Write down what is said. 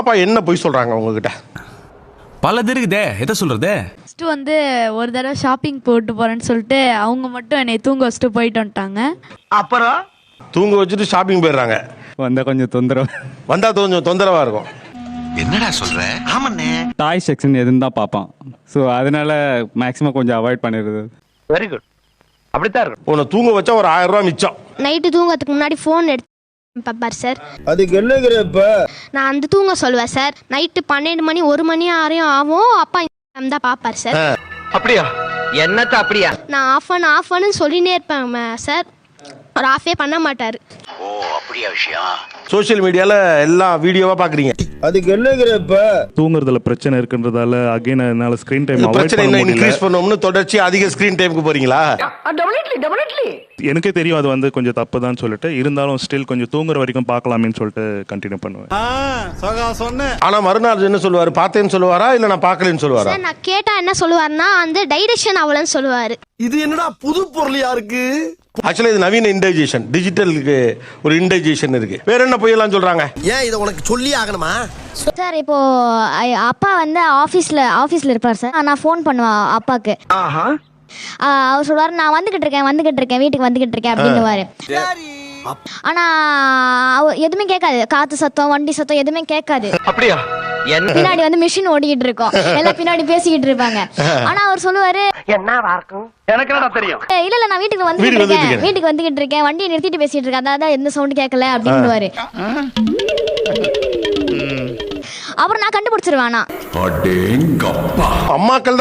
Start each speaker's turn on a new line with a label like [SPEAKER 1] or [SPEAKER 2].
[SPEAKER 1] அப்பா என்ன பொய் சொல்றாங்க உங்ககிட்ட?
[SPEAKER 2] பலது இருக்குதே, எதை சொல்றது?
[SPEAKER 3] ஃபர்ஸ்ட் வந்து ஒரு தடவை ஷாப்பிங் போட்டு போறேன்னு சொல்லிட்டு அவங்க மட்டும் என்னை தூங்க வச்சுட்டு போயிட்டு வந்துட்டாங்க.
[SPEAKER 4] அப்புறம்
[SPEAKER 1] தூங்க வச்சுட்டு ஷாப்பிங் போயிடுறாங்க.
[SPEAKER 5] வந்தா கொஞ்சம் தொந்தரவு,
[SPEAKER 1] வந்தா கொஞ்சம் தொந்தரவா இருக்கும்.
[SPEAKER 6] என்னடா சொல்ற? ஆமாண்ணே.
[SPEAKER 5] டாய் செக்ஷன் எதுன்னு தான் பார்ப்பான். ஸோ அதனால மேக்ஸிமம் கொஞ்சம் அவாய்ட் பண்ணிடுறது.
[SPEAKER 4] Very good. அப்படித்தான் இருக்கும்.
[SPEAKER 1] உன்னை தூங்க வச்சா ஒரு 1000 ரூபாய் மிச்சம்.
[SPEAKER 7] நைட்டு தூங்கறதுக்கு முன்னாடி ஃபோன் எடுத்து பார்ப்பார் சார்.
[SPEAKER 8] அதுக்கு என்னங்கிறப்ப
[SPEAKER 7] நான் அந்த தூங்க சொல்லுவேன் சார். நைட்டு 12 மணி 1 மணி ஆறையும் ஆகும். அப்பா தான் பார்ப்பார் சார்.
[SPEAKER 4] அப்படியா? என்னத்த அப்படியா?
[SPEAKER 7] நான் ஆஃப் பண்ணு சொல்லினே இருப்பேன் சார். ஒரு ஆஃபே பண்ண மாட்டார்.
[SPEAKER 6] ஓ அப்படியா விஷயம்?
[SPEAKER 1] சோஷியல் மீடியால எல்லா வீடியோவா பாக்குறீங்க.
[SPEAKER 8] அதுக்கு என்னங்கிறப்ப
[SPEAKER 9] தூங்குறதுல பிரச்சனை இருக்குன்றதால அகைன் என்னால ஸ்கிரீன் டைம் அவாய்ட்
[SPEAKER 1] பிரச்சனை
[SPEAKER 9] பண்ண
[SPEAKER 1] என்ன
[SPEAKER 9] முடியல.
[SPEAKER 1] இன்க்ரீஸ் பண்ணோம்னு தொடர்ச்சி அதிக ஸ்கிரீன் டைமுக்கு போறீங்களா?
[SPEAKER 9] எனக்கே தெரியும் அது வந்து கொஞ்சம் தப்பு தான் சொல்லிட்டு, இருந்தாலும் ஸ்டில் கொஞ்சம் தூங்குற வரைக்கும் பார்க்கலாமேன்னு சொல்லிட்டு கண்டினியூ பண்ணுவேன்.
[SPEAKER 1] ஆனா மறுநாள் என்ன சொல்லுவாரு? பார்த்தேன்னு சொல்லுவாரா இல்ல நான் பார்க்கலன்னு சொல்லுவாரா?
[SPEAKER 7] சார் நான் கேட்டா என்ன சொல்லுவாருன்னா அந்த டைரக்ஷன் அவ்வளோன்னு சொல்லுவாரு.
[SPEAKER 8] இது என்னடா புது பொருள் யாருக்கு?
[SPEAKER 1] ஆக்சுவலா இது நவீன இன்டைஜேஷன், டிஜிட்டலுக்கு ஒரு இன்டைஜேஷன் இருக்கு. வேற என்ன பொய்யெல்லாம் சொல்றாங்க?
[SPEAKER 8] ஏன் இதை உனக்கு சொல்லி ஆகணுமா?
[SPEAKER 10] சார் இப்போ அப்பா வந்து ஆஃபீஸில் இருப்பார் சார். நான் ஃபோன் பண்ணுவேன் அப்பாவுக்கு. அவர் சொல்லுவார் நான் வந்துகிட்டு இருக்கேன் வீட்டுக்கு வந்துகிட்டு இருக்கேன் அப்படின்னுவாரு. ஆனா எதுவுமே கேட்காது, காத்து சத்தம் வண்டி சத்தம் எதுவுமே கேட்காது.
[SPEAKER 4] அப்படியா?
[SPEAKER 10] பின்னாடி வந்து மிஷின் ஓடிக்கிட்டு இருக்கோம், எல்லாம் பின்னாடி பேசிக்கிட்டு இருப்பாங்க. ஆனா அவர் சொல்லுவாரு
[SPEAKER 4] என்னவா இருக்கும்? எனக்கு என்னடா தெரியும்?
[SPEAKER 10] இல்ல நான் வீட்டுக்கு வந்துகிட்டு இருக்கேன் வண்டியை நிறுத்திட்டு பேசிட்டு இருக்கேன், அதான் எந்த சவுண்ட் கேட்கல அப்படின்னுவாரு. அப்புறம் நான் கண்டுபிடிச்சிருவேன்.
[SPEAKER 1] அம்மாக்கள்